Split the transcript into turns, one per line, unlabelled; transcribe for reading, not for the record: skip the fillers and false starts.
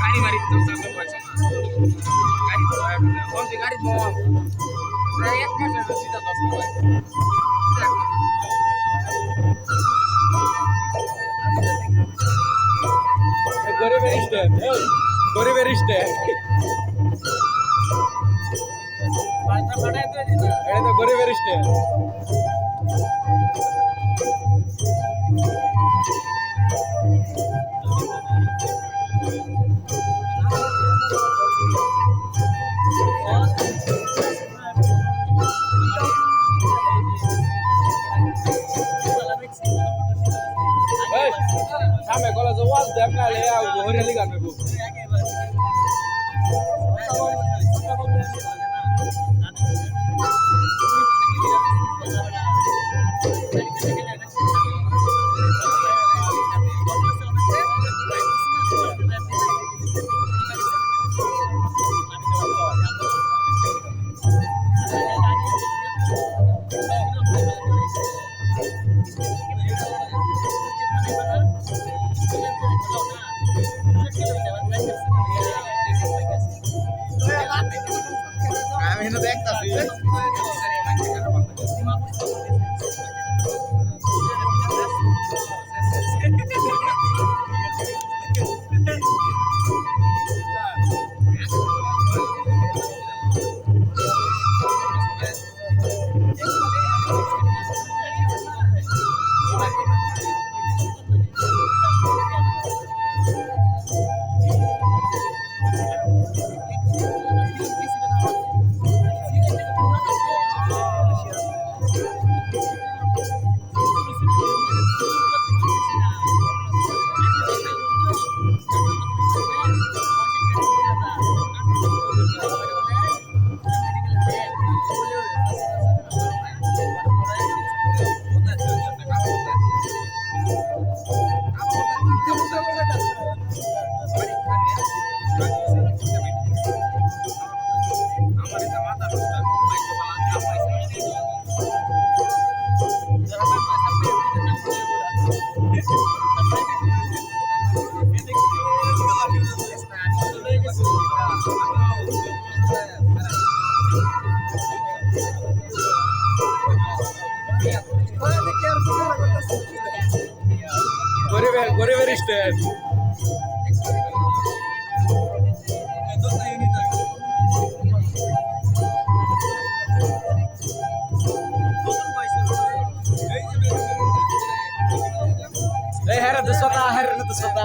গাড়ি মারি তো চাকর পাইছে না গাড়ি তো কোন গাড়ি তো এক মাসে সিধা 10 টাকা গরিবের স্ট্যান্ড গরিবের স্ট্যান্ড এটা তো গরিবের stand Sampai kalau soal dia kali ya, gue hari lagi kan gue. Kami itu dekta sih. Goriber stand. Hera tu swata.